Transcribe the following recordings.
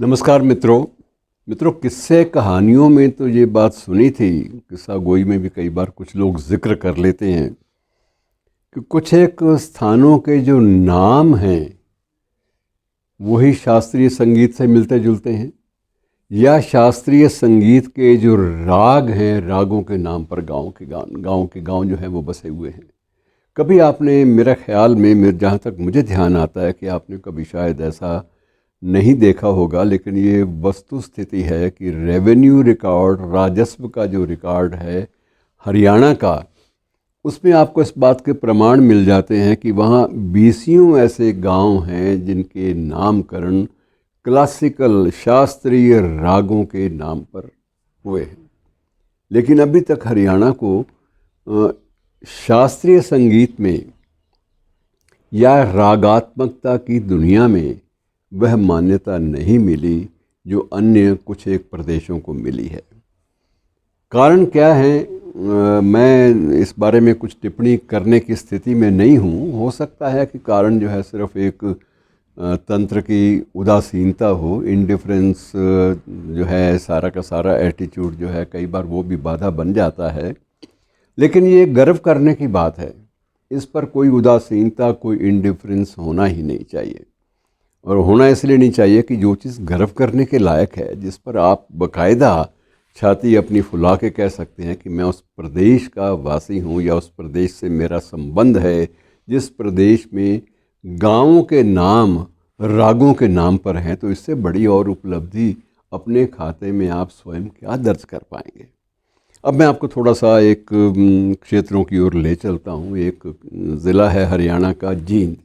नमस्कार मित्रों, किस्से कहानियों में तो ये बात सुनी थी। किस्सा गोई में भी कई बार कुछ लोग जिक्र कर लेते हैं कि कुछ एक स्थानों के जो नाम हैं वही शास्त्रीय संगीत से मिलते जुलते हैं, या शास्त्रीय संगीत के जो राग हैं, रागों के नाम पर गांव जो हैं वो बसे हुए हैं। कभी आपने, मेरा ख्याल में, मेरे जहाँ तक मुझे ध्यान आता है कि आपने कभी शायद ऐसा नहीं देखा होगा, लेकिन ये वस्तु स्थिति है कि रेवेन्यू रिकॉर्ड, राजस्व का जो रिकॉर्ड है हरियाणा का, उसमें आपको इस बात के प्रमाण मिल जाते हैं कि वहाँ बीसियों ऐसे गांव हैं जिनके नामकरण क्लासिकल शास्त्रीय रागों के नाम पर हुए हैं। लेकिन अभी तक हरियाणा को शास्त्रीय संगीत में या रागात्मकता की दुनिया में वह मान्यता नहीं मिली जो अन्य कुछ एक प्रदेशों को मिली है। कारण क्या है, मैं इस बारे में कुछ टिप्पणी करने की स्थिति में नहीं हूँ। हो सकता है कि कारण जो है सिर्फ एक तंत्र की उदासीनता हो, इंडिफरेंस जो है, सारा का सारा एटीट्यूड जो है, कई बार वो भी बाधा बन जाता है। लेकिन ये गर्व करने की बात है, इस पर कोई उदासीनता, कोई इंडिफरेंस होना ही नहीं चाहिए। और होना इसलिए नहीं चाहिए कि जो चीज़ गर्व करने के लायक है, जिस पर आप बाकायदा छाती अपनी फुला के कह सकते हैं कि मैं उस प्रदेश का वासी हूँ या उस प्रदेश से मेरा संबंध है, जिस प्रदेश में गाँवों के नाम रागों के नाम पर हैं, तो इससे बड़ी और उपलब्धि अपने खाते में आप स्वयं क्या दर्ज कर पाएंगे। अब मैं आपको थोड़ा सा एक क्षेत्रों की ओर ले चलता हूँ। एक ज़िला है हरियाणा का, जींद।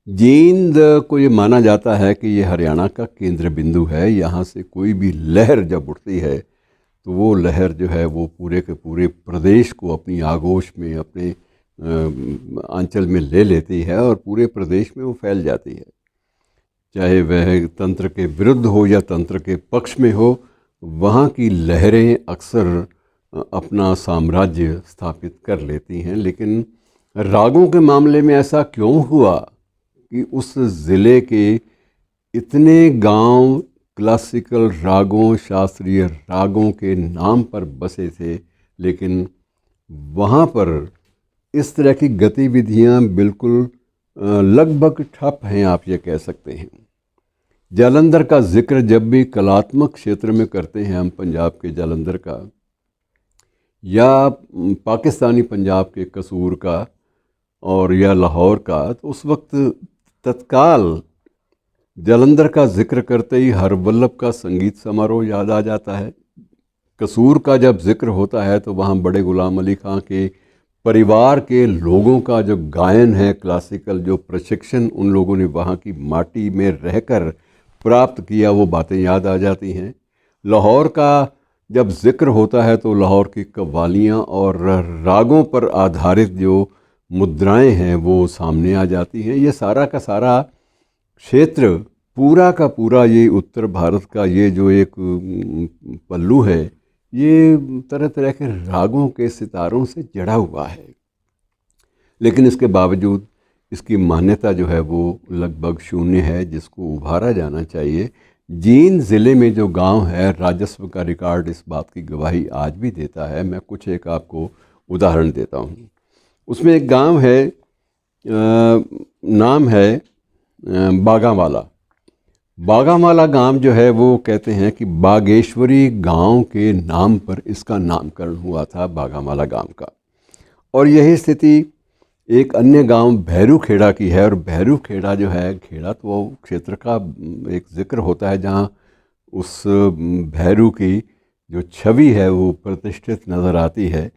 जींद को ये माना जाता है कि ये हरियाणा का केंद्र बिंदु है। यहाँ से कोई भी लहर जब उठती है तो वो लहर जो है वो पूरे के पूरे प्रदेश को अपनी आगोश में, अपने आंचल में ले लेती है और पूरे प्रदेश में वो फैल जाती है। चाहे वह तंत्र के विरुद्ध हो या तंत्र के पक्ष में हो, वहाँ की लहरें अक्सर अपना साम्राज्य स्थापित कर लेती हैं। लेकिन रागों के मामले में ऐसा क्यों हुआ कि उस ज़िले के इतने गांव क्लासिकल रागों, शास्त्रीय रागों के नाम पर बसे थे, लेकिन वहाँ पर इस तरह की गतिविधियाँ बिल्कुल लगभग ठप हैं, आप ये कह सकते हैं। जालंधर का जिक्र जब भी कलात्मक क्षेत्र में करते हैं हम, पंजाब के जालंधर का या पाकिस्तानी पंजाब के कसूर का और या लाहौर का, तो उस वक्त तत्काल जालंधर का जिक्र करते ही हरवल्लभ का संगीत समारोह याद आ जाता है। कसूर का जब जिक्र होता है तो वहाँ बड़े गुलाम अली खां के परिवार के लोगों का जो गायन है, क्लासिकल जो प्रशिक्षण उन लोगों ने वहाँ की माटी में रहकर प्राप्त किया, वो बातें याद आ जाती हैं। लाहौर का जब जिक्र होता है तो लाहौर की कव्वालियाँ और रागों पर आधारित जो मुद्राएं हैं वो सामने आ जाती हैं। ये सारा का सारा क्षेत्र, पूरा का पूरा ये उत्तर भारत का ये जो एक पल्लू है, ये तरह तरह के रागों के सितारों से जड़ा हुआ है। लेकिन इसके बावजूद इसकी मान्यता जो है वो लगभग शून्य है, जिसको उभारा जाना चाहिए। जींद ज़िले में जो गांव है, राजस्व का रिकॉर्ड इस बात की गवाही आज भी देता है। मैं कुछ एक आपको उदाहरण देता हूँ। उसमें एक गांव है, नाम है बागांवाला। बागांवाला गांव जो है वो कहते हैं कि बागेश्वरी गांव के नाम पर इसका नामकरण हुआ था, बागांवाला गांव का। और यही स्थिति एक अन्य गांव भैरू खेड़ा की है। और भैरू खेड़ा जो है, खेड़ा तो वो क्षेत्र का एक जिक्र होता है जहाँ उस भैरू की जो छवि है वो प्रतिष्ठित नज़र आती है।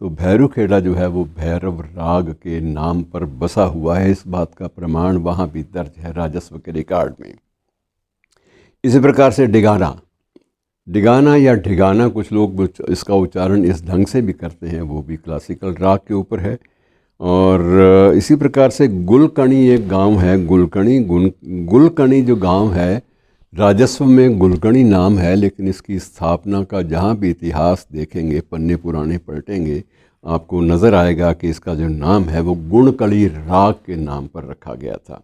तो भैरू खेड़ा जो है वो भैरव राग के नाम पर बसा हुआ है। इस बात का प्रमाण वहाँ भी दर्ज है राजस्व के रिकॉर्ड में। इसी प्रकार से डिगाना या ढिगाना, कुछ लोग इसका उच्चारण इस ढंग से भी करते हैं, वो भी क्लासिकल राग के ऊपर है। और इसी प्रकार से गुलकणी एक गांव है, गुलकणी जो गांव है, राजस्व में गुलकणी नाम है, लेकिन इसकी स्थापना का जहाँ भी इतिहास देखेंगे, पन्ने पुराने पलटेंगे, आपको नज़र आएगा कि इसका जो नाम है वो गुणकड़ी राग के नाम पर रखा गया था।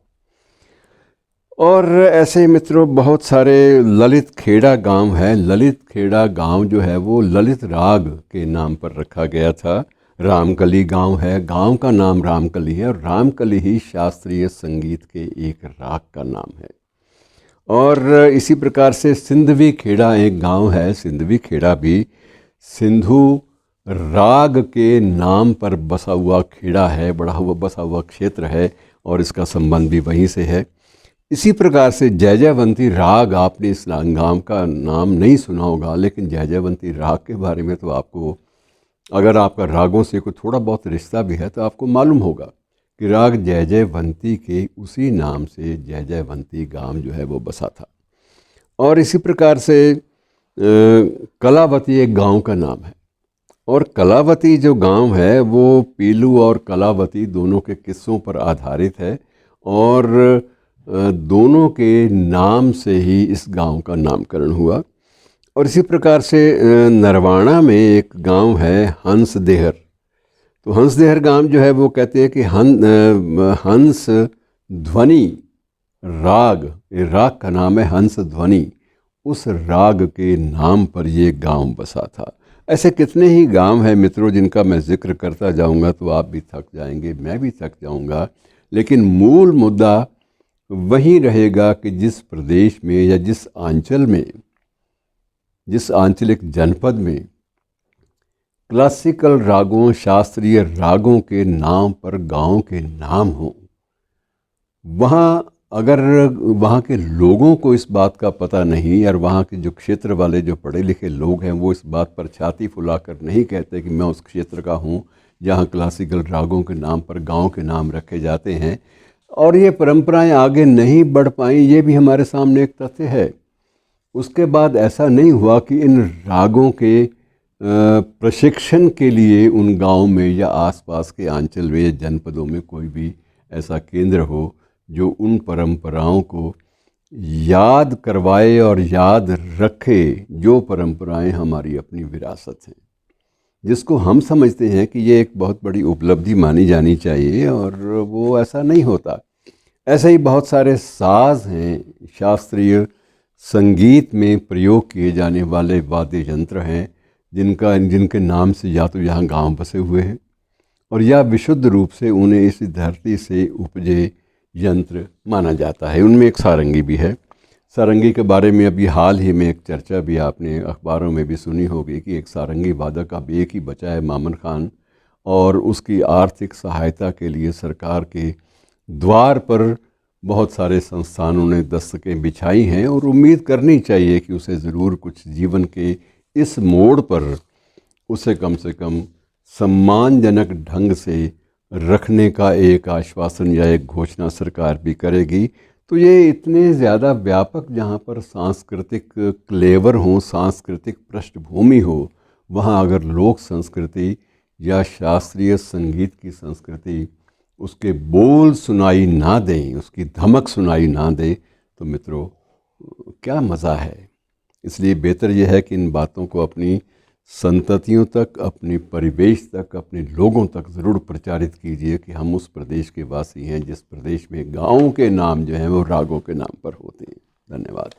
और ऐसे ही मित्रों बहुत सारे ललित खेड़ा गांव है। ललित खेड़ा गांव जो है वो ललित राग के नाम पर रखा गया था। रामकली गांव है, गांव का नाम रामकली है, और रामकली ही शास्त्रीय संगीत के एक राग का नाम है। और इसी प्रकार से सिंधवी खेड़ा एक गांव है। सिंधवी खेड़ा भी सिंधु राग के नाम पर बसा हुआ खेड़ा है, बसा हुआ क्षेत्र है, और इसका संबंध भी वहीं से है। इसी प्रकार से जयजयवंती राग, आपने इस गांव का नाम नहीं सुना होगा, लेकिन जयजयवंती राग के बारे में तो आपको, अगर आपका रागों से कोई थोड़ा बहुत रिश्ता भी है तो आपको मालूम होगा कि राग जयजयवंती के उसी नाम से जयजयवंती गांव जो है वो बसा था। और इसी प्रकार से कलावती एक गांव का नाम है। और कलावती जो गांव है वो पीलू और कलावती दोनों के किस्सों पर आधारित है, और दोनों के नाम से ही इस गांव का नामकरण हुआ। और इसी प्रकार से नरवाणा में एक गांव है हंसदेहर। तो हंसदेहर गांव जो है वो कहते हैं कि हंस ध्वनि राग, ये राग का नाम है हंस ध्वनि, उस राग के नाम पर ये गांव बसा था। ऐसे कितने ही गांव हैं मित्रों जिनका मैं जिक्र करता जाऊंगा तो आप भी थक जाएंगे, मैं भी थक जाऊंगा, लेकिन मूल मुद्दा वही रहेगा कि जिस प्रदेश में या जिस आंचल में, जिस आंचलिक जनपद में क्लासिकल रागों, शास्त्रीय रागों के नाम पर गांव के नाम हों, वहाँ अगर वहाँ के लोगों को इस बात का पता नहीं, और वहाँ के जो क्षेत्र वाले जो पढ़े लिखे लोग हैं वो इस बात पर छाती फुलाकर नहीं कहते कि मैं उस क्षेत्र का हूँ जहाँ क्लासिकल रागों के नाम पर गांव के नाम रखे जाते हैं, और ये परंपराएं आगे नहीं बढ़ पाई, ये भी हमारे सामने एक तथ्य है। उसके बाद ऐसा नहीं हुआ कि इन रागों के प्रशिक्षण के लिए उन गाँव में या आसपास के आंचल में या जनपदों में कोई भी ऐसा केंद्र हो जो उन परंपराओं को याद करवाए और याद रखे, जो परंपराएं हमारी अपनी विरासत हैं, जिसको हम समझते हैं कि ये एक बहुत बड़ी उपलब्धि मानी जानी चाहिए, और वो ऐसा नहीं होता। ऐसे ही बहुत सारे साज हैं, शास्त्रीय संगीत में प्रयोग किए जाने वाले वाद्य यंत्र हैं जिनके नाम से या तो यहाँ गांव बसे हुए हैं, और या विशुद्ध रूप से उन्हें इस धरती से उपजे यंत्र माना जाता है। उनमें एक सारंगी भी है। सारंगी के बारे में अभी हाल ही में एक चर्चा भी आपने अखबारों में भी सुनी होगी कि एक सारंगी वादक अब एक ही बचा है, मामन खान, और उसकी आर्थिक सहायता के लिए सरकार के द्वार पर बहुत सारे संस्थानों ने दस्तकें बिछाई हैं, और उम्मीद करनी चाहिए कि उसे ज़रूर कुछ जीवन के इस मोड़ पर उसे कम से कम सम्मानजनक ढंग से रखने का एक आश्वासन या एक घोषणा सरकार भी करेगी। तो ये इतने ज़्यादा व्यापक, जहाँ पर सांस्कृतिक क्लेवर हो, सांस्कृतिक पृष्ठभूमि हो, वहाँ अगर लोक संस्कृति या शास्त्रीय संगीत की संस्कृति उसके बोल सुनाई ना दें, उसकी धमक सुनाई ना दे, तो मित्रों क्या मज़ा है। इसलिए बेहतर यह है कि इन बातों को अपनी संततियों तक, अपने परिवेश तक, अपने लोगों तक ज़रूर प्रचारित कीजिए कि हम उस प्रदेश के वासी हैं जिस प्रदेश में गाँव के नाम जो हैं वो रागों के नाम पर होते हैं। धन्यवाद।